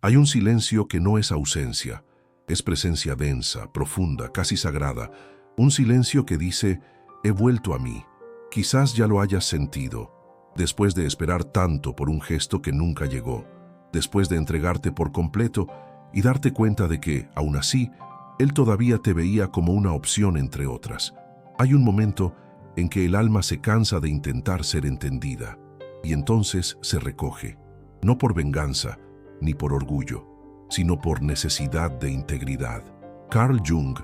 Hay un silencio que no es ausencia, es presencia densa, profunda, casi sagrada. Un silencio que dice, he vuelto a mí. Quizás ya lo hayas sentido, después de esperar tanto por un gesto que nunca llegó, después de entregarte por completo y darte cuenta de que, aún así, él todavía te veía como una opción entre otras. Hay un momento en que el alma se cansa de intentar ser entendida, y entonces se recoge, no por venganza ni por orgullo, sino por necesidad de integridad. Carl Jung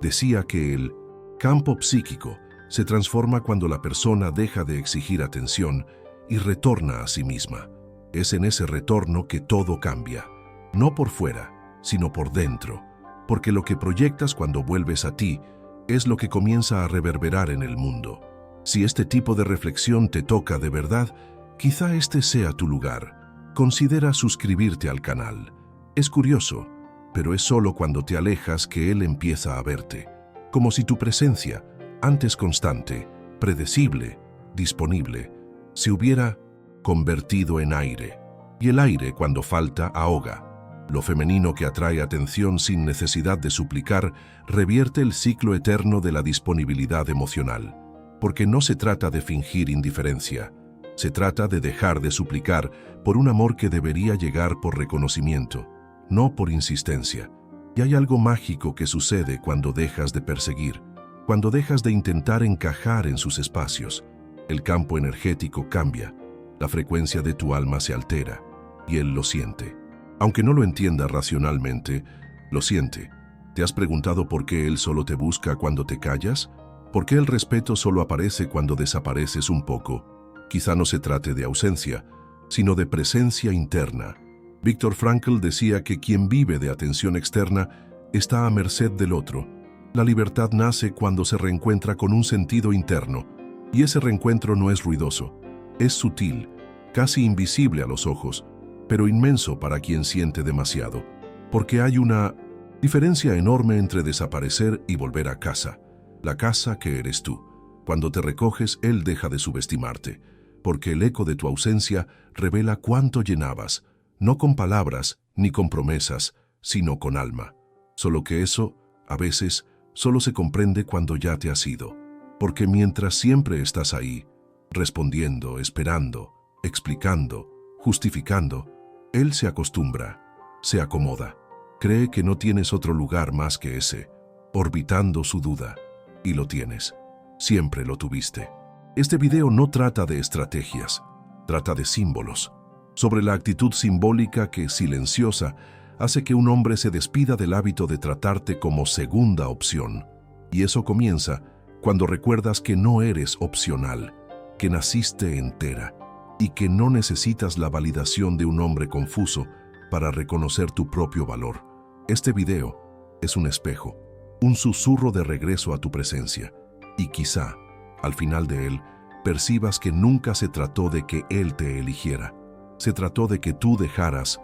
decía que el campo psíquico se transforma cuando la persona deja de exigir atención y retorna a sí misma. Es en ese retorno que todo cambia, no por fuera, sino por dentro, porque lo que proyectas cuando vuelves a ti es lo que comienza a reverberar en el mundo. Si este tipo de reflexión te toca de verdad, quizá este sea tu lugar. Considera suscribirte al canal. Es curioso, pero es solo cuando te alejas que él empieza a verte, como si tu presencia, antes constante, predecible, disponible, se hubiera convertido en aire. Y el aire, cuando falta, ahoga. Lo femenino que atrae atención sin necesidad de suplicar, revierte el ciclo eterno de la disponibilidad emocional. Porque no se trata de fingir indiferencia, se trata de dejar de suplicar por un amor que debería llegar por reconocimiento, no por insistencia. Y hay algo mágico que sucede cuando dejas de perseguir, cuando dejas de intentar encajar en sus espacios. El campo energético cambia, la frecuencia de tu alma se altera, y él lo siente. Aunque no lo entienda racionalmente, lo siente. ¿Te has preguntado por qué él solo te busca cuando te callas? ¿Por qué el respeto solo aparece cuando desapareces un poco? Quizá no se trate de ausencia, sino de presencia interna. Viktor Frankl decía que quien vive de atención externa está a merced del otro. La libertad nace cuando se reencuentra con un sentido interno, y ese reencuentro no es ruidoso, es sutil, casi invisible a los ojos, pero inmenso para quien siente demasiado, porque hay una diferencia enorme entre desaparecer y volver a casa, la casa que eres tú. Cuando te recoges, él deja de subestimarte, porque el eco de tu ausencia revela cuánto llenabas, no con palabras ni con promesas, sino con alma. Solo que eso, a veces, solo se comprende cuando ya te has ido, porque mientras siempre estás ahí, respondiendo, esperando, explicando, justificando, él se acostumbra, se acomoda, cree que no tienes otro lugar más que ese, orbitando su duda, y lo tienes, siempre lo tuviste. Este video no trata de estrategias, trata de símbolos, sobre la actitud simbólica que, silenciosa, hace que un hombre se despida del hábito de tratarte como segunda opción. Y eso comienza cuando recuerdas que no eres opcional, que naciste entera y que no necesitas la validación de un hombre confuso para reconocer tu propio valor. Este video es un espejo, un susurro de regreso a tu presencia, y quizá, al final de él, percibas que nunca se trató de que él te eligiera. Se trató de que tú dejaras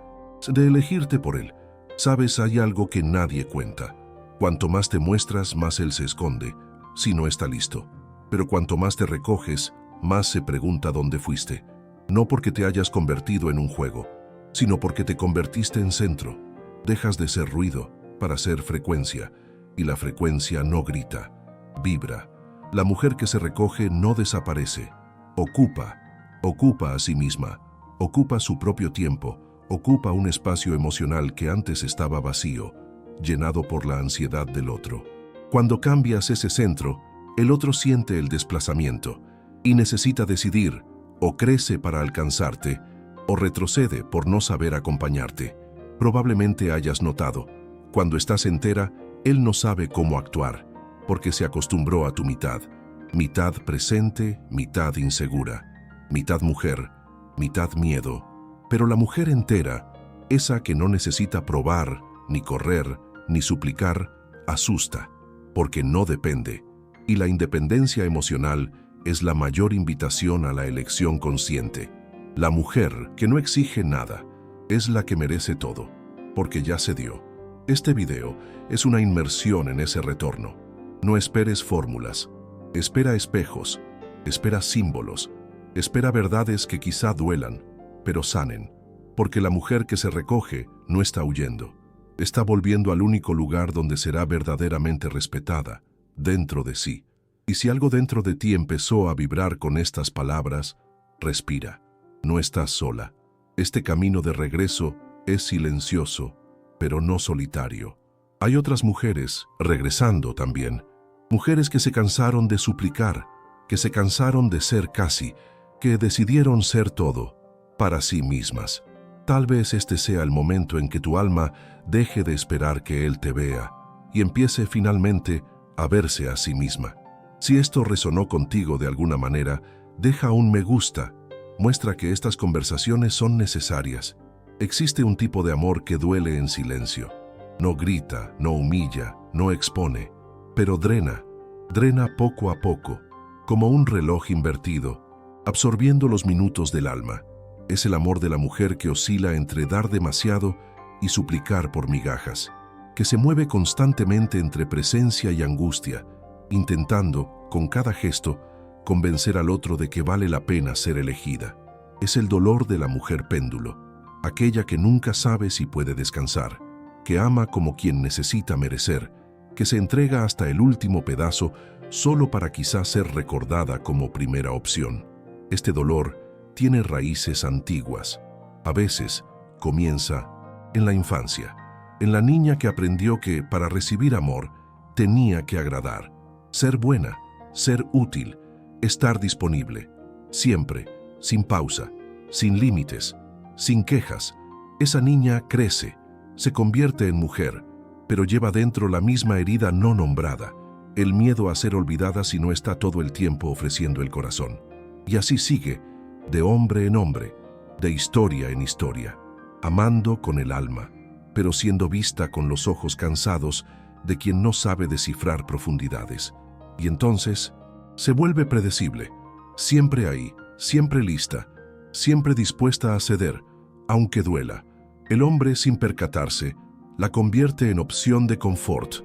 de elegirte por él. Sabes, hay algo que nadie cuenta. Cuanto más te muestras, más él se esconde, si no está listo. Pero cuanto más te recoges, más se pregunta dónde fuiste. No porque te hayas convertido en un juego, sino porque te convertiste en centro. Dejas de ser ruido para ser frecuencia, y la frecuencia no grita, vibra. La mujer que se recoge no desaparece, ocupa a sí misma, ocupa su propio tiempo, ocupa un espacio emocional que antes estaba vacío, llenado por la ansiedad del otro. Cuando cambias ese centro, el otro siente el desplazamiento y necesita decidir, o crece para alcanzarte, o retrocede por no saber acompañarte. Probablemente hayas notado, cuando estás entera, él no sabe cómo actuar, porque se acostumbró a tu mitad presente, mitad insegura, mitad mujer, mitad miedo. Pero la mujer entera, esa que no necesita probar, ni correr, ni suplicar, asusta, porque no depende. Y la independencia emocional es la mayor invitación a la elección consciente. La mujer que no exige nada es la que merece todo, porque ya se dio. Este video es una inmersión en ese retorno. No esperes fórmulas, espera espejos, espera símbolos, espera verdades que quizá duelan, pero sanen. porque la mujer que se recoge no está huyendo. Está volviendo al único lugar donde será verdaderamente respetada, dentro de sí. Y si algo dentro de ti empezó a vibrar con estas palabras, respira. No estás sola. Este camino de regreso es silencioso, pero no solitario. Hay otras mujeres, regresando también. Mujeres que se cansaron de suplicar, que se cansaron de ser casi, que decidieron ser todo, para sí mismas. Tal vez este sea el momento en que tu alma deje de esperar que Él te vea y empiece finalmente a verse a sí misma. Si esto resonó contigo de alguna manera, deja un me gusta. Muestra que estas conversaciones son necesarias. Existe un tipo de amor que duele en silencio. No grita, no humilla, no expone, pero drena poco a poco, como un reloj invertido, absorbiendo los minutos del alma. Es el amor de la mujer que oscila entre dar demasiado y suplicar por migajas, que se mueve constantemente entre presencia y angustia, intentando, con cada gesto, convencer al otro de que vale la pena ser elegida. Es el dolor de la mujer péndulo, aquella que nunca sabe si puede descansar, que ama como quien necesita merecer, que se entrega hasta el último pedazo solo para quizás ser recordada como primera opción. Este dolor tiene raíces antiguas. A veces comienza en la infancia, en la niña que aprendió que para recibir amor tenía que agradar, ser buena, ser útil, estar disponible, siempre, sin pausa, sin límites, sin quejas. Esa niña crece, se convierte en mujer, pero lleva dentro la misma herida no nombrada, el miedo a ser olvidada si no está todo el tiempo ofreciendo el corazón. Y así sigue, de hombre en hombre, de historia en historia, amando con el alma, pero siendo vista con los ojos cansados de quien no sabe descifrar profundidades. Y entonces se vuelve predecible, siempre ahí, siempre lista, siempre dispuesta a ceder, aunque duela. El hombre, sin percatarse, la convierte en opción de confort,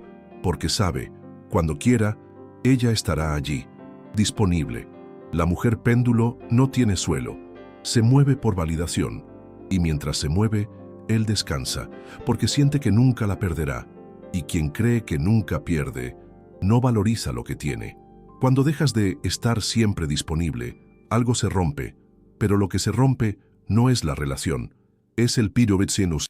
porque sabe, cuando quiera, ella estará allí, disponible. La mujer péndulo no tiene suelo, se mueve por validación, y mientras se mueve, él descansa, porque siente que nunca la perderá, y quien cree que nunca pierde, no valoriza lo que tiene. Cuando dejas de estar siempre disponible, algo se rompe, pero lo que se rompe no es la relación, es el pyrovetsenus,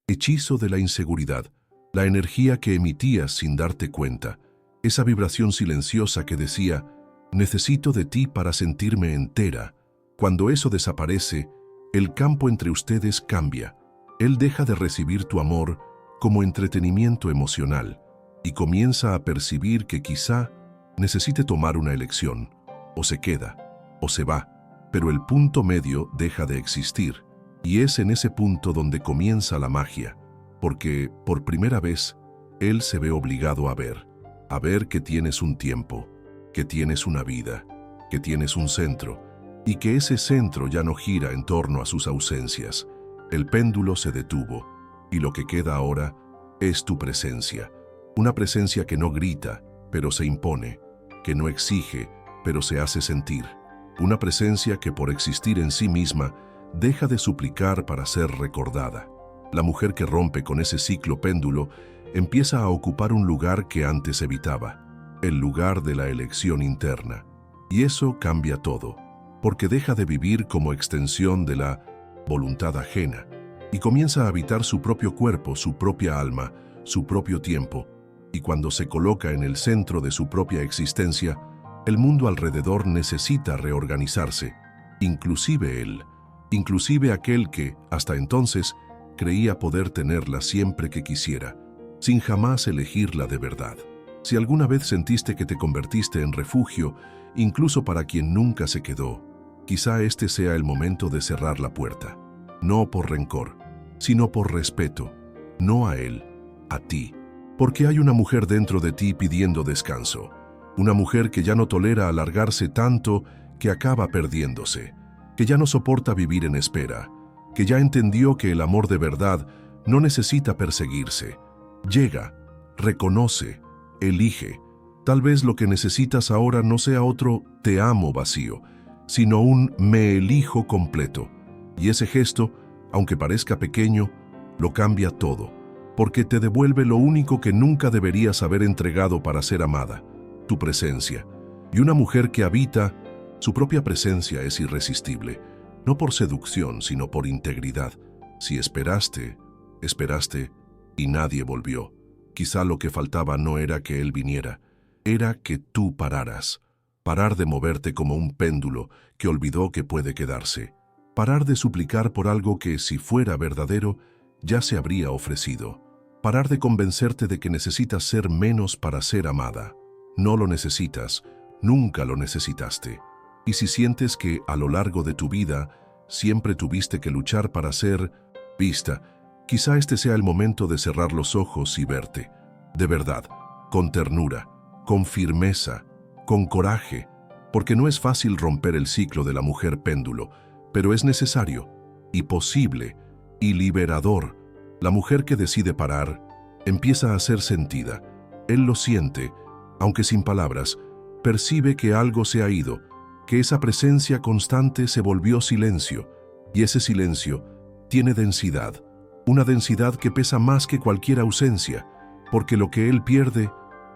hechizo de la inseguridad, la energía que emitías sin darte cuenta, esa vibración silenciosa que decía, necesito de ti para sentirme entera. Cuando eso desaparece, el campo entre ustedes cambia. Él deja de recibir tu amor como entretenimiento emocional y comienza a percibir que quizá necesite tomar una elección. O se queda, o se va, pero el punto medio deja de existir. Y es en ese punto donde comienza la magia, porque, por primera vez, él se ve obligado a ver que tienes un tiempo, que tienes una vida, que tienes un centro, y que ese centro ya no gira en torno a sus ausencias. El péndulo se detuvo, y lo que queda ahora es tu presencia. Una presencia que no grita, pero se impone, que no exige, pero se hace sentir. Una presencia que por existir en sí misma, deja de suplicar para ser recordada. La mujer que rompe con ese ciclo péndulo empieza a ocupar un lugar que antes evitaba, el lugar de la elección interna. Y eso cambia todo, porque deja de vivir como extensión de la voluntad ajena y comienza a habitar su propio cuerpo, su propia alma, su propio tiempo. Y cuando se coloca en el centro de su propia existencia, el mundo alrededor necesita reorganizarse, inclusive él. Inclusive aquel que, hasta entonces, creía poder tenerla siempre que quisiera, sin jamás elegirla de verdad. Si alguna vez sentiste que te convertiste en refugio, incluso para quien nunca se quedó, quizá este sea el momento de cerrar la puerta. No por rencor, sino por respeto. No a él, a ti. Porque hay una mujer dentro de ti pidiendo descanso. Una mujer que ya no tolera alargarse tanto que acaba perdiéndose. Que ya no soporta vivir en espera, que ya entendió que el amor de verdad no necesita perseguirse. Llega, reconoce, elige. Tal vez lo que necesitas ahora no sea otro te amo vacío, sino un me elijo completo. Y ese gesto, aunque parezca pequeño, lo cambia todo, porque te devuelve lo único que nunca deberías haber entregado para ser amada, tu presencia. Y una mujer que habita su propia presencia es irresistible, no por seducción, sino por integridad. Si esperaste, esperaste y nadie volvió. Quizá lo que faltaba no era que él viniera, era que tú pararas. Parar de moverte como un péndulo que olvidó que puede quedarse. Parar de suplicar por algo que, si fuera verdadero, ya se habría ofrecido. Parar de convencerte de que necesitas ser menos para ser amada. No lo necesitas, nunca lo necesitaste. Y si sientes que, a lo largo de tu vida, siempre tuviste que luchar para ser vista, quizá este sea el momento de cerrar los ojos y verte. De verdad, con ternura, con firmeza, con coraje, porque no es fácil romper el ciclo de la mujer péndulo, pero es necesario, y posible, y liberador. La mujer que decide parar, empieza a ser sentida. Él lo siente, aunque sin palabras, percibe que algo se ha ido, que esa presencia constante se volvió silencio, y ese silencio tiene densidad, una densidad que pesa más que cualquier ausencia, porque lo que él pierde,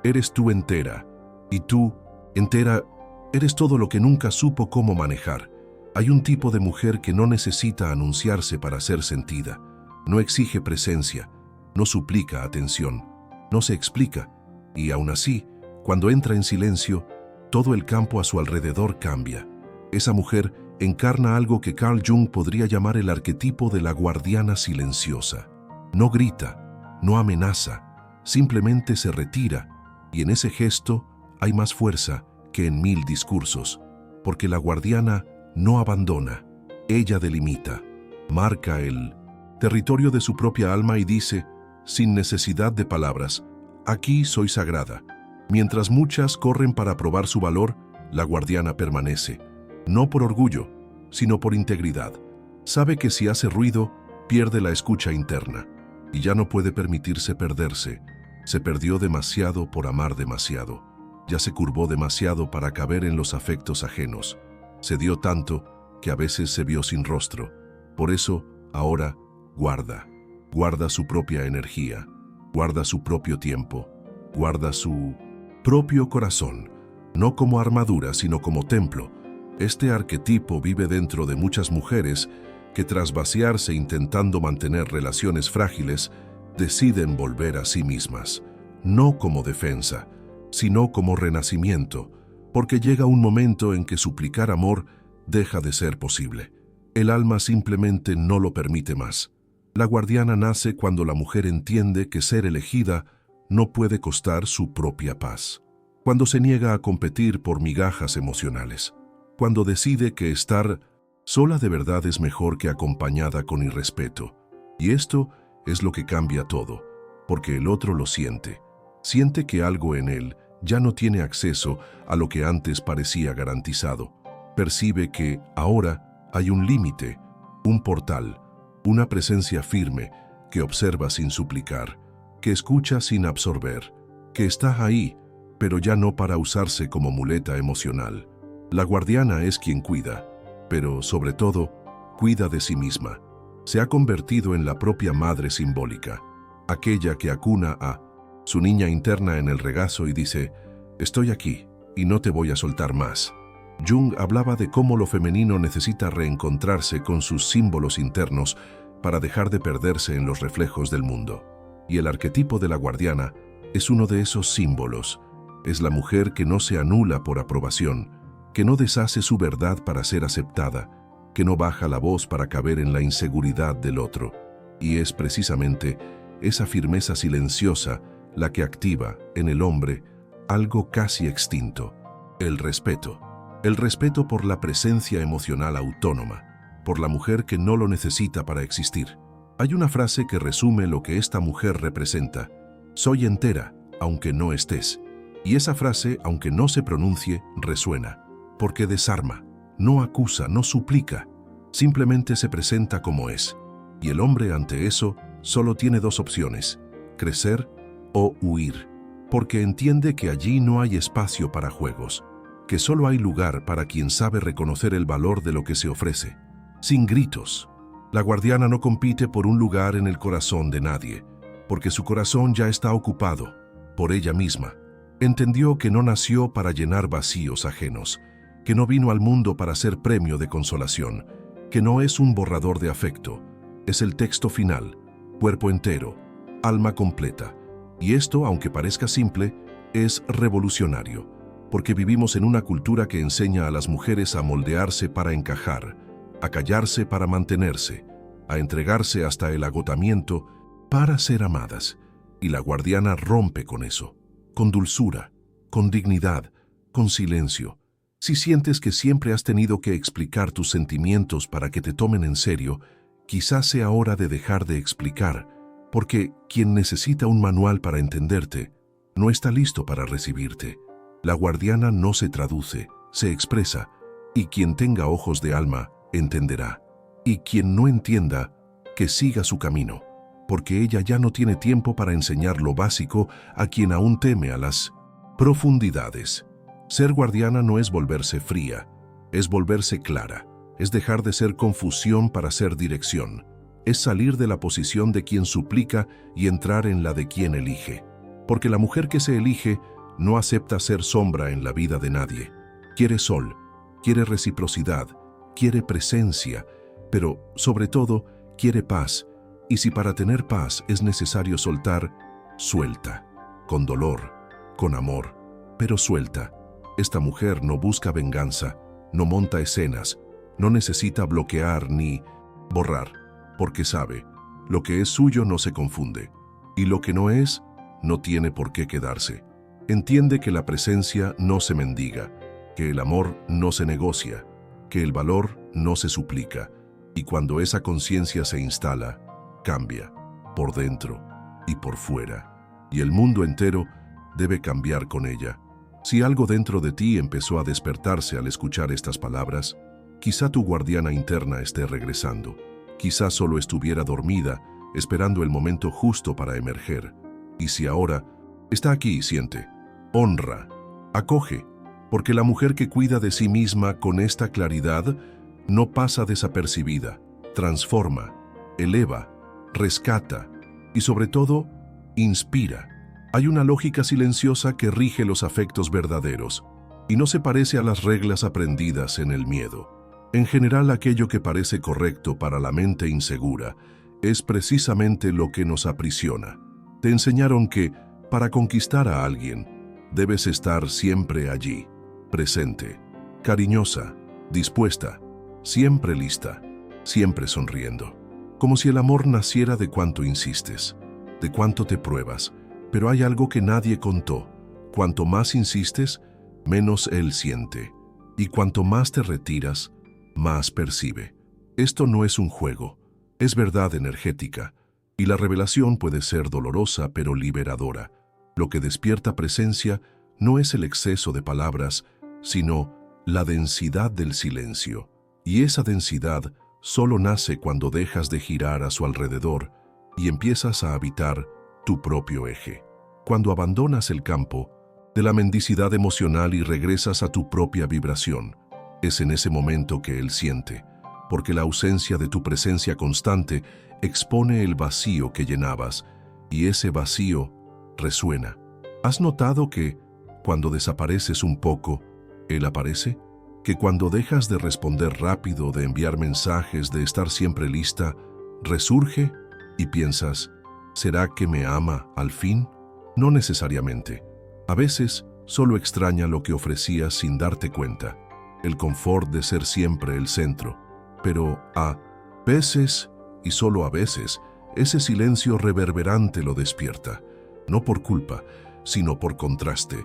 eres tú entera, y tú, entera, eres todo lo que nunca supo cómo manejar. Hay un tipo de mujer que no necesita anunciarse para ser sentida, no exige presencia, no suplica atención, no se explica, y aún así, cuando entra en silencio, todo el campo a su alrededor cambia. Esa mujer encarna algo que Carl Jung podría llamar el arquetipo de la guardiana silenciosa. No grita, no amenaza, simplemente se retira, y en ese gesto hay más fuerza que en 1000 discursos, porque la guardiana no abandona, ella delimita, marca el territorio de su propia alma y dice, sin necesidad de palabras, aquí soy sagrada. Mientras muchas corren para probar su valor, la guardiana permanece, no por orgullo, sino por integridad. Sabe que si hace ruido, pierde la escucha interna, y ya no puede permitirse perderse. Se perdió demasiado por amar demasiado. Ya se curvó demasiado para caber en los afectos ajenos. Se dio tanto que a veces se vio sin rostro. Por eso, ahora, guarda su propia energía, guarda su propio tiempo, guarda su propio corazón, no como armadura, sino como templo. Este arquetipo vive dentro de muchas mujeres que tras vaciarse intentando mantener relaciones frágiles, deciden volver a sí mismas, no como defensa, sino como renacimiento, porque llega un momento en que suplicar amor deja de ser posible. El alma simplemente no lo permite más. La guardiana nace cuando la mujer entiende que ser elegida no puede costar su propia paz. Cuando se niega a competir por migajas emocionales. Cuando decide que estar sola de verdad es mejor que acompañada con irrespeto. Y esto es lo que cambia todo, porque el otro lo siente. Siente que algo en él ya no tiene acceso a lo que antes parecía garantizado. Percibe que ahora hay un límite, un portal, una presencia firme que observa sin suplicar, que escucha sin absorber, que está ahí, pero ya no para usarse como muleta emocional. La guardiana es quien cuida, pero sobre todo, cuida de sí misma. Se ha convertido en la propia madre simbólica, aquella que acuna a su niña interna en el regazo y dice, estoy aquí y no te voy a soltar más. Jung hablaba de cómo lo femenino necesita reencontrarse con sus símbolos internos para dejar de perderse en los reflejos del mundo. Y el arquetipo de la guardiana es uno de esos símbolos. Es la mujer que no se anula por aprobación, que no deshace su verdad para ser aceptada, que no baja la voz para caber en la inseguridad del otro. Y es precisamente esa firmeza silenciosa la que activa en el hombre algo casi extinto, el respeto. El respeto por la presencia emocional autónoma, por la mujer que no lo necesita para existir. Hay una frase que resume lo que esta mujer representa. Soy entera, aunque no estés. Y esa frase, aunque no se pronuncie, resuena, porque desarma, no acusa, no suplica, simplemente se presenta como es. Y el hombre ante eso solo tiene dos opciones, crecer o huir, porque entiende que allí no hay espacio para juegos, que solo hay lugar para quien sabe reconocer el valor de lo que se ofrece, sin gritos, La guardiana no compite por un lugar en el corazón de nadie, porque su corazón ya está ocupado por ella misma. Entendió que no nació para llenar vacíos ajenos, que no vino al mundo para ser premio de consolación, que no es un borrador de afecto, es el texto final, cuerpo entero, alma completa. Y esto, aunque parezca simple, es revolucionario, porque vivimos en una cultura que enseña a las mujeres a moldearse para encajar, a callarse para mantenerse, a entregarse hasta el agotamiento para ser amadas. Y la guardiana rompe con eso, con dulzura, con dignidad, con silencio. Si sientes que siempre has tenido que explicar tus sentimientos para que te tomen en serio, quizás sea hora de dejar de explicar, porque quien necesita un manual para entenderte, no está listo para recibirte. La guardiana no se traduce, se expresa, y quien tenga ojos de alma, entenderá. Y quien no entienda, que siga su camino, porque ella ya no tiene tiempo para enseñar lo básico a quien aún teme a las profundidades. Ser guardiana no es volverse fría, es volverse clara, es dejar de ser confusión para ser dirección, es salir de la posición de quien suplica y entrar en la de quien elige. Porque la mujer que se elige no acepta ser sombra en la vida de nadie. Quiere sol, quiere reciprocidad, quiere presencia, pero sobre todo quiere paz. Y si para tener paz es necesario soltar, suelta, con dolor, con amor, pero suelta. Esta mujer no busca venganza, no monta escenas, no necesita bloquear ni borrar, porque sabe, lo que es suyo no se confunde, y lo que no es, no tiene por qué quedarse. Entiende que la presencia no se mendiga, que el amor no se negocia, que el valor no se suplica, y cuando esa conciencia se instala, cambia, por dentro y por fuera, y el mundo entero debe cambiar con ella. Si algo dentro de ti empezó a despertarse al escuchar estas palabras, quizá tu guardiana interna esté regresando, quizá solo estuviera dormida, esperando el momento justo para emerger. Y si ahora está aquí, siente, honra, acoge, porque la mujer que cuida de sí misma con esta claridad no pasa desapercibida, transforma, eleva, rescata y sobre todo, inspira. Hay una lógica silenciosa que rige los afectos verdaderos y no se parece a las reglas aprendidas en el miedo. En general, aquello que parece correcto para la mente insegura es precisamente lo que nos aprisiona. Te enseñaron que, para conquistar a alguien, debes estar siempre allí, presente, cariñosa, dispuesta, siempre lista, siempre sonriendo. Como si el amor naciera de cuánto insistes, de cuánto te pruebas. Pero hay algo que nadie contó. Cuanto más insistes, menos él siente. Y cuanto más te retiras, más percibe. Esto no es un juego, es verdad energética. Y la revelación puede ser dolorosa pero liberadora. Lo que despierta presencia no es el exceso de palabras, sino la densidad del silencio. Y esa densidad solo nace cuando dejas de girar a su alrededor y empiezas a habitar tu propio eje. Cuando abandonas el campo de la mendicidad emocional y regresas a tu propia vibración, es en ese momento que él siente, porque la ausencia de tu presencia constante expone el vacío que llenabas, y ese vacío resuena. ¿Has notado que, cuando desapareces un poco, él aparece? Que cuando dejas de responder rápido, de enviar mensajes, de estar siempre lista, resurge y piensas, ¿será que me ama al fin? No necesariamente. A veces solo extraña lo que ofrecías sin darte cuenta, el confort de ser siempre el centro. Pero a veces, y solo a veces, ese silencio reverberante lo despierta, no por culpa, sino por contraste.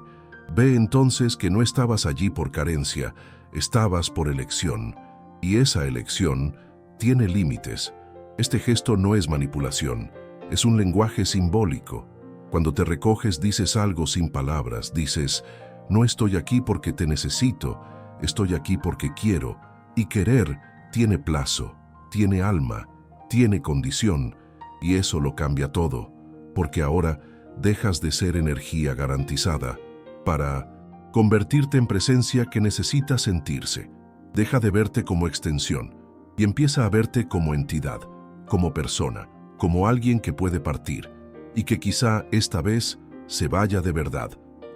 Ve entonces que no estabas allí por carencia, estabas por elección, y esa elección tiene límites. Este gesto no es manipulación, es un lenguaje simbólico. Cuando te recoges dices algo sin palabras, dices, no estoy aquí porque te necesito, estoy aquí porque quiero, y querer tiene plazo, tiene alma, tiene condición, y eso lo cambia todo, porque ahora dejas de ser energía garantizada para convertirte en presencia que necesita sentirse. Deja de verte como extensión, y empieza a verte como entidad, como persona, como alguien que puede partir, y que quizá esta vez se vaya de verdad.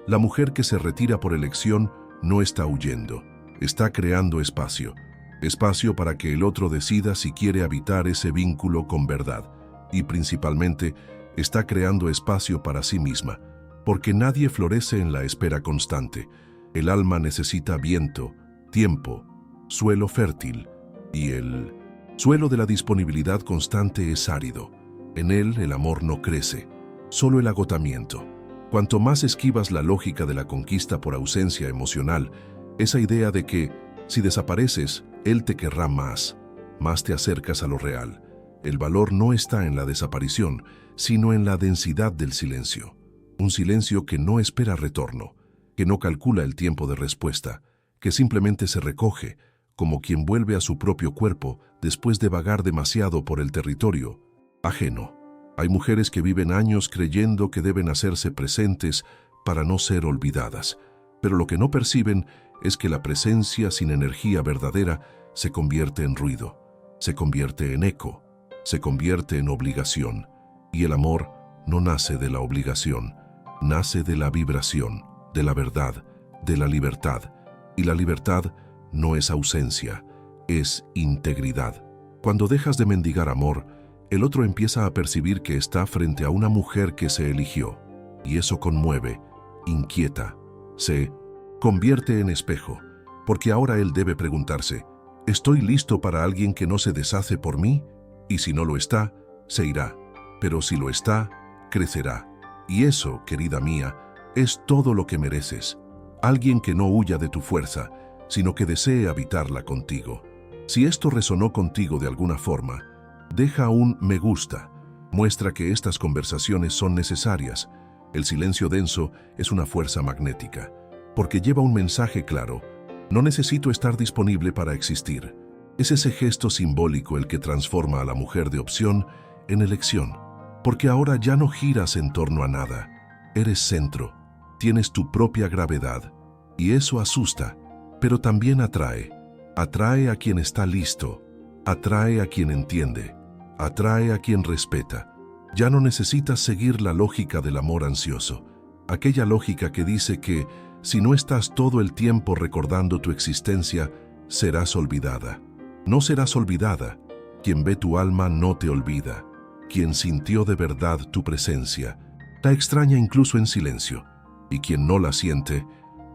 La mujer que se retira por elección no está huyendo, está creando espacio. Espacio para que el otro decida si quiere habitar ese vínculo con verdad. Y principalmente, está creando espacio para sí misma, porque nadie florece en la espera constante. El alma necesita viento, tiempo, suelo fértil, y el suelo de la disponibilidad constante es árido. En él el amor no crece, solo el agotamiento. Cuanto más esquivas la lógica de la conquista por ausencia emocional, esa idea de que, si desapareces, él te querrá más te acercas a lo real. El valor no está en la desaparición, sino en la densidad del silencio. Un silencio que no espera retorno, que no calcula el tiempo de respuesta, que simplemente se recoge, como quien vuelve a su propio cuerpo después de vagar demasiado por el territorio ajeno. Hay mujeres que viven años creyendo que deben hacerse presentes para no ser olvidadas, pero lo que no perciben es que la presencia sin energía verdadera se convierte en ruido, se convierte en eco, se convierte en obligación. Y el amor no nace de la obligación, nace de la vibración, de la verdad, de la libertad. Y la libertad no es ausencia, es integridad. Cuando dejas de mendigar amor, el otro empieza a percibir que está frente a una mujer que se eligió, y eso conmueve, inquieta, se convierte en espejo, porque ahora él debe preguntarse, ¿estoy listo para alguien que no se deshace por mí? Y si no lo está, se irá, pero si lo está, crecerá. Y eso, querida mía, es todo lo que mereces. Alguien que no huya de tu fuerza, sino que desee habitarla contigo. Si esto resonó contigo de alguna forma, deja un me gusta. Muestra que estas conversaciones son necesarias. El silencio denso es una fuerza magnética, porque lleva un mensaje claro. No necesito estar disponible para existir. Es ese gesto simbólico el que transforma a la mujer de opción en elección, porque ahora ya no giras en torno a nada. Eres centro, tienes tu propia gravedad, y eso asusta, pero también atrae. Atrae a quien está listo, atrae a quien entiende, atrae a quien respeta. Ya no necesitas seguir la lógica del amor ansioso, aquella lógica que dice que si no estás todo el tiempo recordando tu existencia, serás olvidada. No serás olvidada. Quien ve tu alma no te olvida. Quien sintió de verdad tu presencia, la extraña incluso en silencio. Y quien no la siente,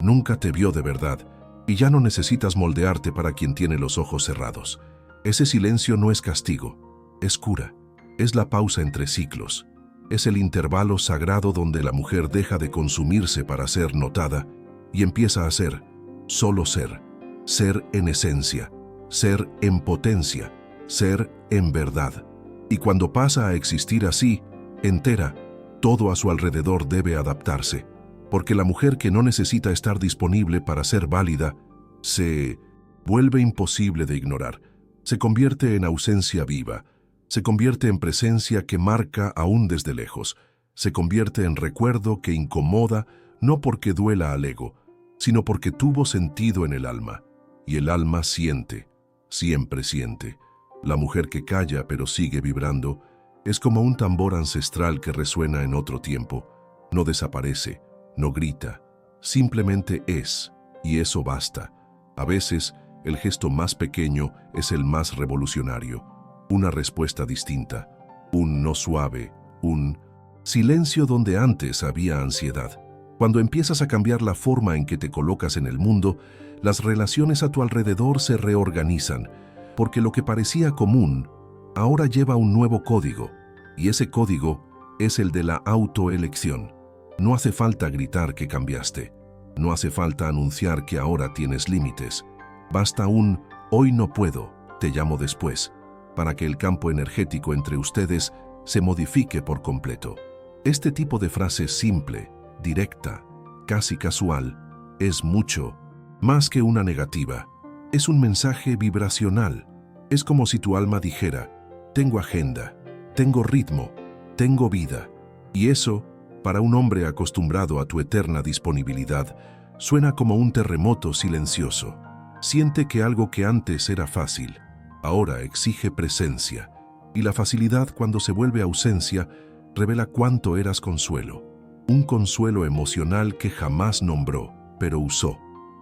nunca te vio de verdad, y ya no necesitas moldearte para quien tiene los ojos cerrados. Ese silencio no es castigo, es cura. Es la pausa entre ciclos. Es el intervalo sagrado donde la mujer deja de consumirse para ser notada y empieza a ser, solo ser. Ser en esencia, ser en potencia, ser en verdad. Y cuando pasa a existir así, entera, todo a su alrededor debe adaptarse, porque la mujer que no necesita estar disponible para ser válida, se vuelve imposible de ignorar, se convierte en ausencia viva, se convierte en presencia que marca aún desde lejos, se convierte en recuerdo que incomoda no porque duela al ego, sino porque tuvo sentido en el alma, y el alma siente, siempre siente. La mujer que calla pero sigue vibrando es como un tambor ancestral que resuena en otro tiempo. No desaparece, no grita, simplemente es, y eso basta. A veces, el gesto más pequeño es el más revolucionario. Una respuesta distinta, un no suave, un silencio donde antes había ansiedad. Cuando empiezas a cambiar la forma en que te colocas en el mundo, las relaciones a tu alrededor se reorganizan, porque lo que parecía común ahora lleva un nuevo código, y ese código es el de la autoelección. No hace falta gritar que cambiaste, no hace falta anunciar que ahora tienes límites. Basta un hoy no puedo, te llamo después, para que el campo energético entre ustedes se modifique por completo. Este tipo de frase simple, directa, casi casual, es mucho más que una negativa. Es un mensaje vibracional. Es como si tu alma dijera, tengo agenda, tengo ritmo, tengo vida. Y eso, para un hombre acostumbrado a tu eterna disponibilidad, suena como un terremoto silencioso. Siente que algo que antes era fácil, ahora exige presencia, y la facilidad cuando se vuelve ausencia revela cuánto eras consuelo. Un consuelo emocional que jamás nombró, pero usó.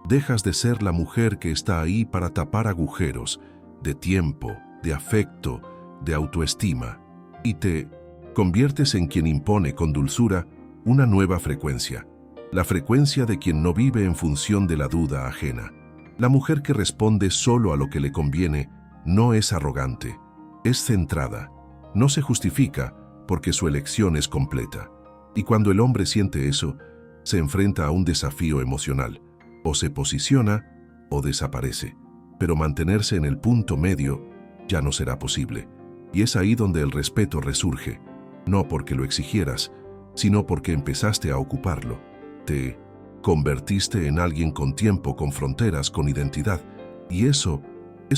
Dejas de ser la mujer que está ahí para tapar agujeros de tiempo, de afecto, de autoestima, y te conviertes en quien impone con dulzura una nueva frecuencia, la frecuencia de quien no vive en función de la duda ajena. La mujer que responde solo a lo que le conviene no es arrogante, es centrada, no se justifica porque su elección es completa. Y cuando el hombre siente eso, se enfrenta a un desafío emocional. O se posiciona o desaparece. Pero mantenerse en el punto medio ya no será posible. Y es ahí donde el respeto resurge, no porque lo exigieras, sino porque empezaste a ocuparlo. Te convertiste en alguien con tiempo, con fronteras, con identidad. Y eso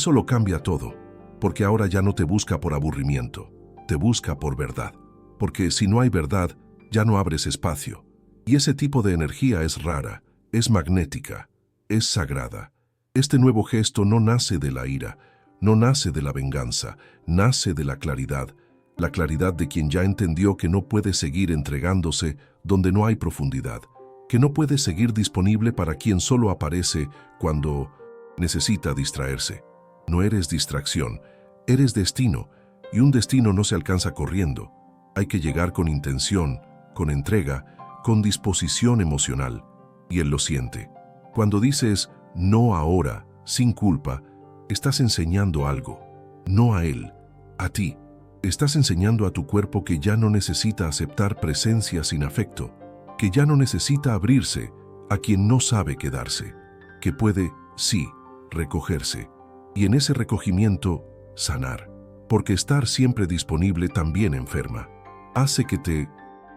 lo cambia todo, porque ahora ya no te busca por aburrimiento, te busca por verdad. Porque si no hay verdad, ya no abres espacio. Y ese tipo de energía es rara, es magnética, es sagrada. Este nuevo gesto no nace de la ira, no nace de la venganza, nace de la claridad de quien ya entendió que no puede seguir entregándose donde no hay profundidad, que no puede seguir disponible para quien solo aparece cuando necesita distraerse. No eres distracción, eres destino, y un destino no se alcanza corriendo. Hay que llegar con intención, con entrega, con disposición emocional, y él lo siente. Cuando dices no ahora, sin culpa, estás enseñando algo, no a él, a ti. Estás enseñando a tu cuerpo que ya no necesita aceptar presencia sin afecto, que ya no necesita abrirse a quien no sabe quedarse, que puede, sí, recogerse, y en ese recogimiento, sanar, porque estar siempre disponible también enferma. Hace que te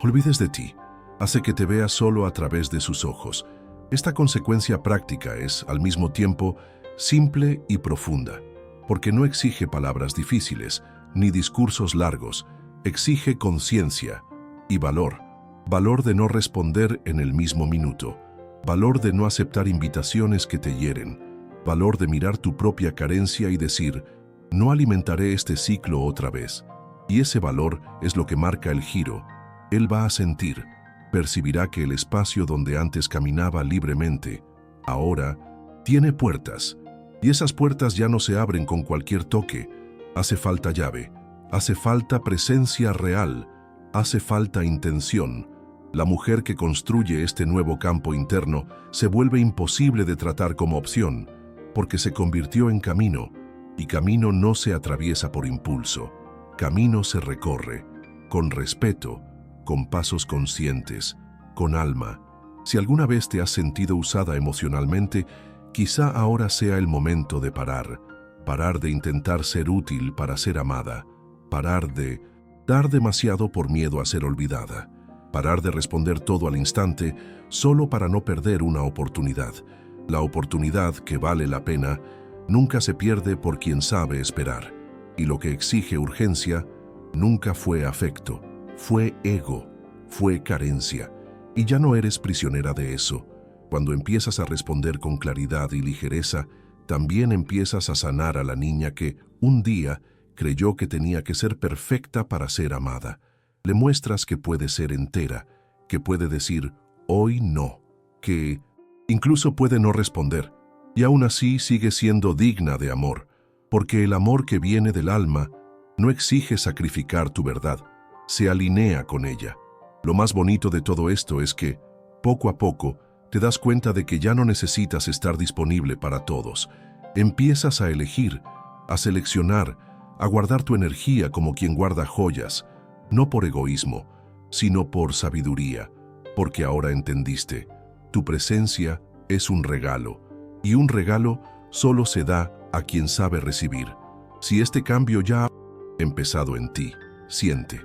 olvides de ti, hace que te veas solo a través de sus ojos. Esta consecuencia práctica es, al mismo tiempo, simple y profunda, porque no exige palabras difíciles, ni discursos largos, exige conciencia y valor. Valor de no responder en el mismo minuto, valor de no aceptar invitaciones que te hieren, valor de mirar tu propia carencia y decir, no alimentaré este ciclo otra vez. Y ese valor es lo que marca el giro. Él va a sentir, percibirá que el espacio donde antes caminaba libremente, ahora tiene puertas. Y esas puertas ya no se abren con cualquier toque. Hace falta llave, hace falta presencia real, hace falta intención. La mujer que construye este nuevo campo interno se vuelve imposible de tratar como opción, porque se convirtió en camino, y camino no se atraviesa por impulso. Camino se recorre, con respeto, con pasos conscientes, con alma. Si alguna vez te has sentido usada emocionalmente, quizá ahora sea el momento de parar de intentar ser útil para ser amada, parar de dar demasiado por miedo a ser olvidada, parar de responder todo al instante solo para no perder una oportunidad. La oportunidad que vale la pena nunca se pierde por quien sabe esperar. Y lo que exige urgencia nunca fue afecto, fue ego, fue carencia. Y ya no eres prisionera de eso. Cuando empiezas a responder con claridad y ligereza, también empiezas a sanar a la niña que, un día, creyó que tenía que ser perfecta para ser amada. Le muestras que puede ser entera, que puede decir, hoy no, que incluso puede no responder, y aún así sigue siendo digna de amor. Porque el amor que viene del alma no exige sacrificar tu verdad, se alinea con ella. Lo más bonito de todo esto es que, poco a poco, te das cuenta de que ya no necesitas estar disponible para todos. Empiezas a elegir, a seleccionar, a guardar tu energía como quien guarda joyas, no por egoísmo, sino por sabiduría, porque ahora entendiste, tu presencia es un regalo, y un regalo solo se da a quien sabe recibir. Si este cambio ya ha empezado en ti, siente,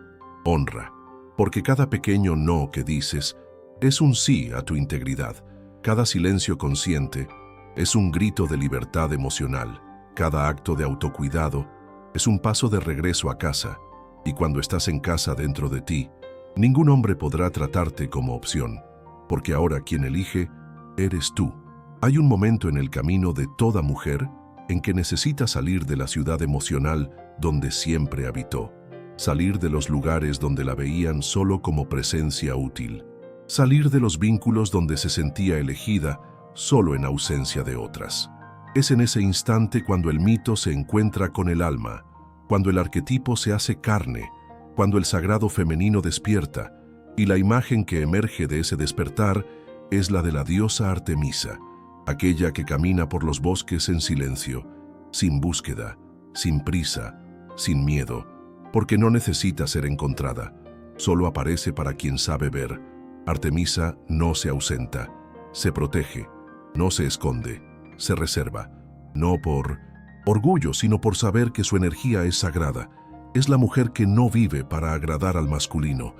honra, porque cada pequeño no que dices es un sí a tu integridad. Cada silencio consciente es un grito de libertad emocional. Cada acto de autocuidado es un paso de regreso a casa. Y cuando estás en casa dentro de ti, ningún hombre podrá tratarte como opción, porque ahora quien elige eres tú. Hay un momento en el camino de toda mujer en que necesita salir de la ciudad emocional donde siempre habitó, salir de los lugares donde la veían solo como presencia útil, salir de los vínculos donde se sentía elegida solo en ausencia de otras. Es en ese instante cuando el mito se encuentra con el alma, cuando el arquetipo se hace carne, cuando el sagrado femenino despierta, y la imagen que emerge de ese despertar es la de la diosa Artemisa, aquella que camina por los bosques en silencio, sin búsqueda, sin prisa, sin miedo, porque no necesita ser encontrada, solo aparece para quien sabe ver. Artemisa no se ausenta, se protege, no se esconde, se reserva, no por orgullo, sino por saber que su energía es sagrada. Es la mujer que no vive para agradar al masculino,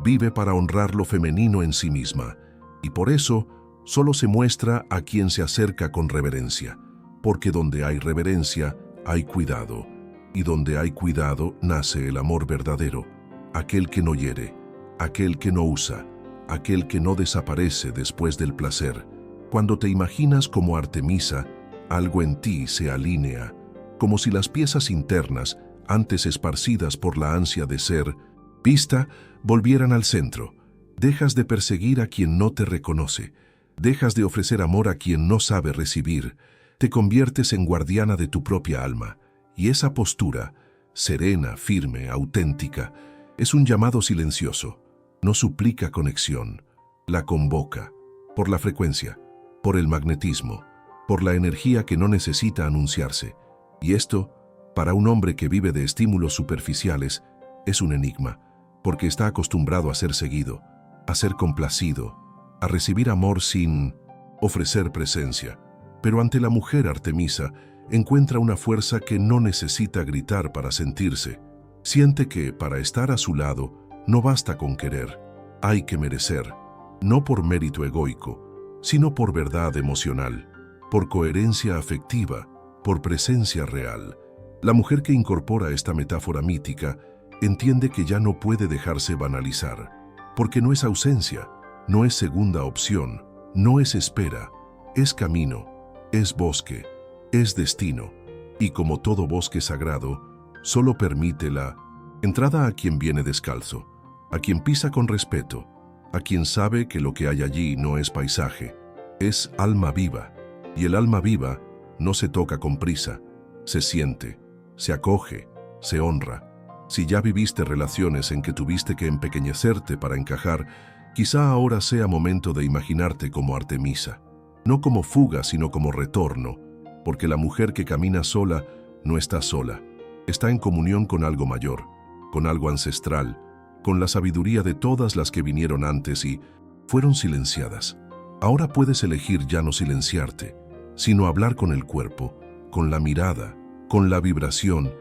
vive para honrar lo femenino en sí misma, y por eso solo se muestra a quien se acerca con reverencia, porque donde hay reverencia hay cuidado, y donde hay cuidado nace el amor verdadero, aquel que no hiere, aquel que no usa, aquel que no desaparece después del placer. Cuando te imaginas como Artemisa, algo en ti se alinea, como si las piezas internas, antes esparcidas por la ansia de ser vista, volvieran al centro. Dejas de perseguir a quien no te reconoce, dejas de ofrecer amor a quien no sabe recibir, te conviertes en guardiana de tu propia alma, y esa postura, serena, firme, auténtica, es un llamado silencioso. No suplica conexión, la convoca, por la frecuencia, por el magnetismo, por la energía que no necesita anunciarse. Y esto, para un hombre que vive de estímulos superficiales, es un enigma, porque está acostumbrado a ser seguido, a ser complacido, a recibir amor sin ofrecer presencia. Pero ante la mujer Artemisa, encuentra una fuerza que no necesita gritar para sentirse. Siente que, para estar a su lado, no basta con querer, hay que merecer, no por mérito egoico, sino por verdad emocional, por coherencia afectiva, por presencia real. La mujer que incorpora esta metáfora mítica entiende que ya no puede dejarse banalizar, porque no es ausencia, no es segunda opción, no es espera, es camino, es bosque, es destino, y como todo bosque sagrado, solo permite la entrada a quien viene descalzo, a quien pisa con respeto, a quien sabe que lo que hay allí no es paisaje, es alma viva, y el alma viva no se toca con prisa, se siente, se acoge, se honra. Si ya viviste relaciones en que tuviste que empequeñecerte para encajar, quizá ahora sea momento de imaginarte como Artemisa, no como fuga sino como retorno, porque la mujer que camina sola no está sola, está en comunión con algo mayor, con algo ancestral, con la sabiduría de todas las que vinieron antes y fueron silenciadas. Ahora puedes elegir ya no silenciarte, sino hablar con el cuerpo, con la mirada, con la vibración,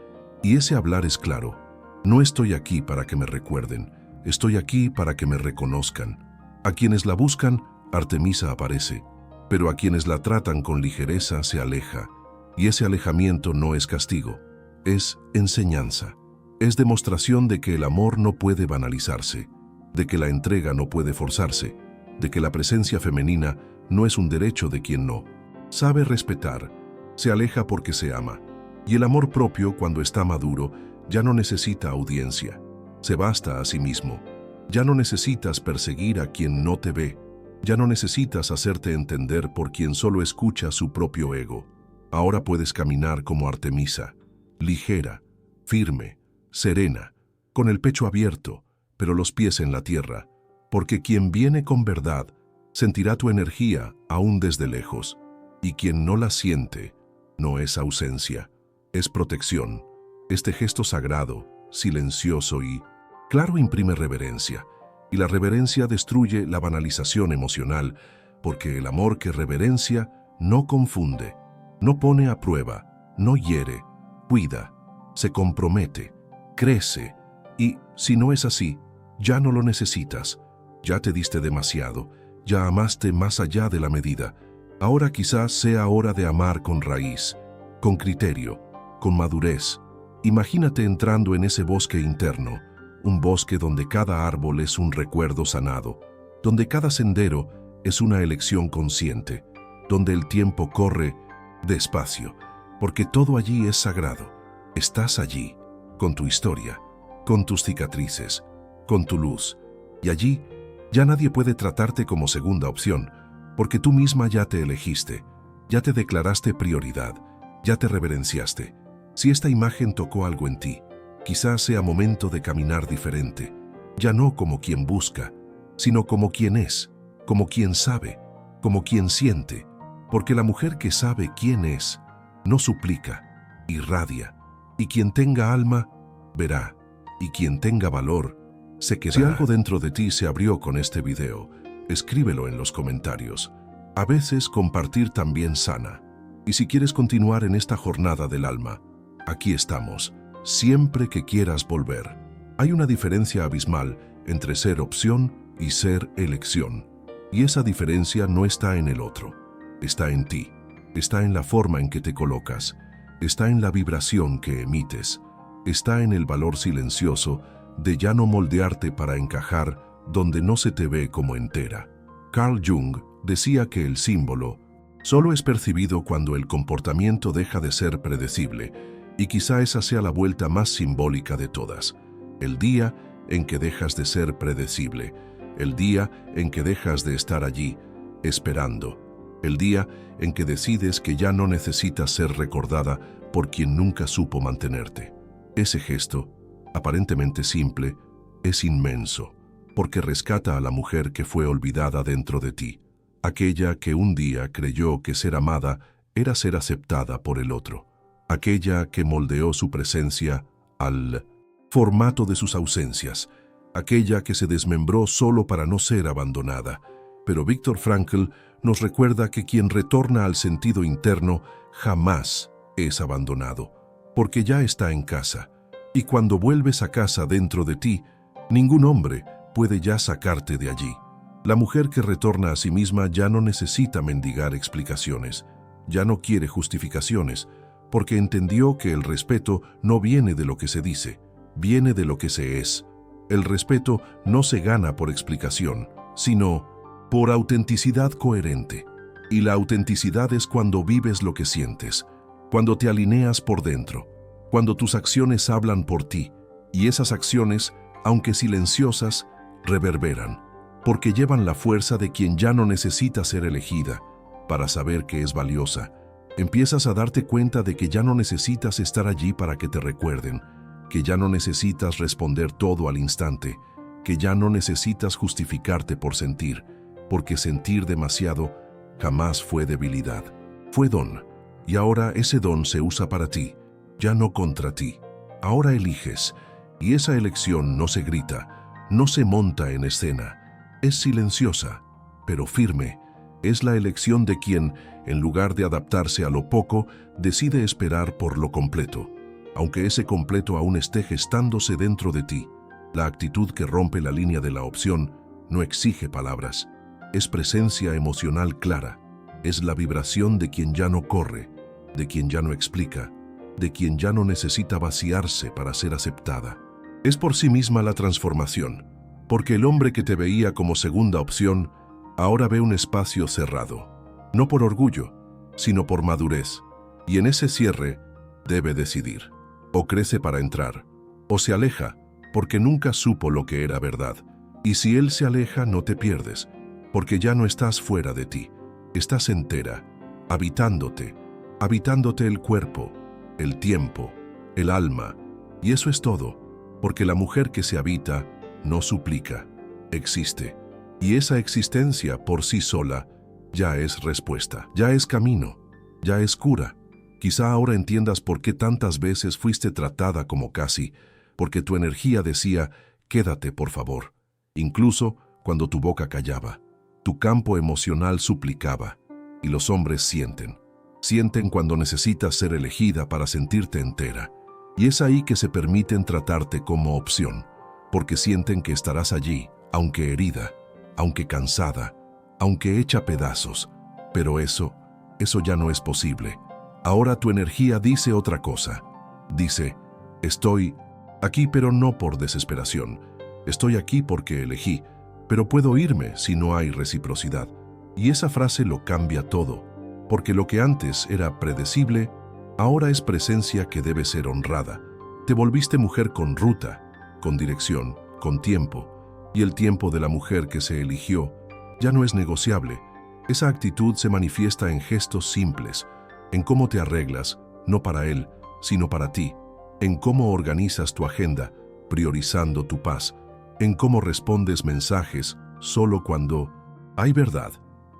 y ese hablar es claro. No estoy aquí para que me recuerden, estoy aquí para que me reconozcan. A quienes la buscan, Artemisa aparece, pero a quienes la tratan con ligereza se aleja, y ese alejamiento no es castigo, es enseñanza. Es demostración de que el amor no puede banalizarse, de que la entrega no puede forzarse, de que la presencia femenina no es un derecho de quien no sabe respetar, se aleja porque se ama. Y el amor propio, cuando está maduro, ya no necesita audiencia, se basta a sí mismo. Ya no necesitas perseguir a quien no te ve, ya no necesitas hacerte entender por quien solo escucha su propio ego. Ahora puedes caminar como Artemisa, ligera, firme, serena, con el pecho abierto, pero los pies en la tierra, porque quien viene con verdad sentirá tu energía aún desde lejos, y quien no la siente no es ausencia, es protección. Este gesto sagrado, silencioso y claro imprime reverencia, y la reverencia destruye la banalización emocional, porque el amor que reverencia no confunde, no pone a prueba, no hiere, cuida, se compromete, crece, y si no es así, ya no lo necesitas, ya te diste demasiado, ya amaste más allá de la medida. Ahora quizás sea hora de amar con raíz, con criterio, con madurez. Imagínate entrando en ese bosque interno, un bosque donde cada árbol es un recuerdo sanado, donde cada sendero es una elección consciente, donde el tiempo corre despacio, porque todo allí es sagrado. Estás allí, con tu historia, con tus cicatrices, con tu luz, y allí ya nadie puede tratarte como segunda opción, porque tú misma ya te elegiste, ya te declaraste prioridad, ya te reverenciaste. Si esta imagen tocó algo en ti, quizás sea momento de caminar diferente, ya no como quien busca, sino como quien es, como quien sabe, como quien siente, porque la mujer que sabe quién es, no suplica, irradia, y quien tenga alma, verá, y quien tenga valor, se quedará. Si algo dentro de ti se abrió con este video, escríbelo en los comentarios. A veces compartir también sana. Y si quieres continuar en esta jornada del alma, aquí estamos, siempre que quieras volver. Hay una diferencia abismal entre ser opción y ser elección. Y esa diferencia no está en el otro, está en ti, está en la forma en que te colocas, está en la vibración que emites, está en el valor silencioso de ya no moldearte para encajar donde no se te ve como entera. Carl Jung decía que el símbolo solo es percibido cuando el comportamiento deja de ser predecible, y quizá esa sea la vuelta más simbólica de todas. El día en que dejas de ser predecible, el día en que dejas de estar allí, esperando, el día en que decides que ya no necesitas ser recordada por quien nunca supo mantenerte. Ese gesto, aparentemente simple, es inmenso, porque rescata a la mujer que fue olvidada dentro de ti, aquella que un día creyó que ser amada era ser aceptada por el otro, aquella que moldeó su presencia al formato de sus ausencias, aquella que se desmembró solo para no ser abandonada. Pero Viktor Frankl nos recuerda que quien retorna al sentido interno jamás es abandonado, porque ya está en casa. Y cuando vuelves a casa dentro de ti, ningún hombre puede ya sacarte de allí. La mujer que retorna a sí misma ya no necesita mendigar explicaciones, ya no quiere justificaciones, porque entendió que el respeto no viene de lo que se dice, viene de lo que se es. El respeto no se gana por explicación, sino por autenticidad coherente. Y la autenticidad es cuando vives lo que sientes, cuando te alineas por dentro, cuando tus acciones hablan por ti, y esas acciones, aunque silenciosas, reverberan, porque llevan la fuerza de quien ya no necesita ser elegida para saber que es valiosa. Empiezas a darte cuenta de que ya no necesitas estar allí para que te recuerden, que ya no necesitas responder todo al instante, que ya no necesitas justificarte por sentir, porque sentir demasiado jamás fue debilidad, fue don, y ahora ese don se usa para ti, ya no contra ti. Ahora eliges, y esa elección no se grita, no se monta en escena, es silenciosa, pero firme. Es la elección de quien, en lugar de adaptarse a lo poco, decide esperar por lo completo, aunque ese completo aún esté gestándose dentro de ti. La actitud que rompe la línea de la opción no exige palabras, es presencia emocional clara, es la vibración de quien ya no corre, de quien ya no explica, de quien ya no necesita vaciarse para ser aceptada. Es por sí misma la transformación, porque el hombre que te veía como segunda opción ahora ve un espacio cerrado, no por orgullo, sino por madurez, y en ese cierre debe decidir. O crece para entrar, o se aleja, porque nunca supo lo que era verdad. Y si él se aleja, no te pierdes, porque ya no estás fuera de ti, estás entera, habitándote el cuerpo, el tiempo, el alma, y eso es todo, porque la mujer que se habita no suplica, existe. Y esa existencia por sí sola ya es respuesta, ya es camino, ya es cura. Quizá ahora entiendas por qué tantas veces fuiste tratada como casi, porque tu energía decía, quédate por favor, incluso cuando tu boca callaba. Tu campo emocional suplicaba, y los hombres sienten cuando necesitas ser elegida para sentirte entera. Y es ahí que se permiten tratarte como opción, porque sienten que estarás allí, aunque herida, aunque cansada, aunque hecha pedazos, pero eso ya no es posible. Ahora tu energía dice otra cosa. Dice, estoy aquí pero no por desesperación. Estoy aquí porque elegí, pero puedo irme si no hay reciprocidad. Y esa frase lo cambia todo, porque lo que antes era predecible, Ahora es presencia que debe ser honrada. Te volviste mujer con ruta, con dirección, con tiempo, y el tiempo de la mujer que se eligió ya no es negociable. Esa actitud se manifiesta en gestos simples, en cómo te arreglas, no para él, sino para ti, en cómo organizas tu agenda, priorizando tu paz, en cómo respondes mensajes solo cuando hay verdad,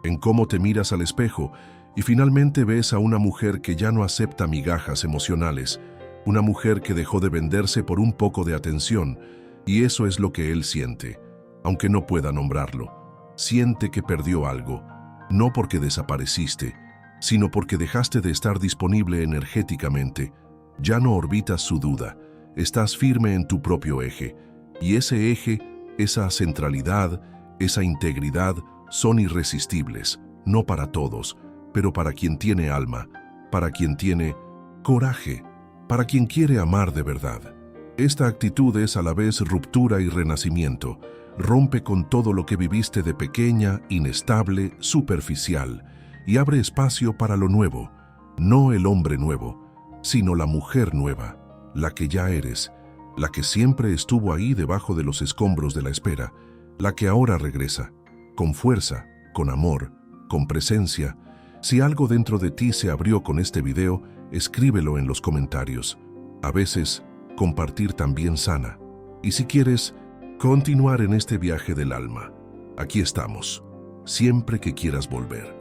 en cómo te miras al espejo y finalmente ves a una mujer que ya no acepta migajas emocionales, una mujer que dejó de venderse por un poco de atención, y eso es lo que él siente, aunque no pueda nombrarlo. Siente que perdió algo, no porque desapareciste, sino porque dejaste de estar disponible energéticamente. Ya no orbitas su duda, estás firme en tu propio eje, y ese eje, esa centralidad, esa integridad son irresistibles, no para todos, pero para quien tiene alma, para quien tiene coraje, para quien quiere amar de verdad. Esta actitud es a la vez ruptura y renacimiento. Rompe con todo lo que viviste de pequeña, inestable, superficial, y abre espacio para lo nuevo, no el hombre nuevo, sino la mujer nueva, la que ya eres, la que siempre estuvo ahí debajo de los escombros de la espera, la que ahora regresa, con fuerza, con amor, con presencia. Si algo dentro de ti se abrió con este video, escríbelo en los comentarios. A veces, compartir también sana. Y si quieres continuar en este viaje del alma, aquí estamos, siempre que quieras volver.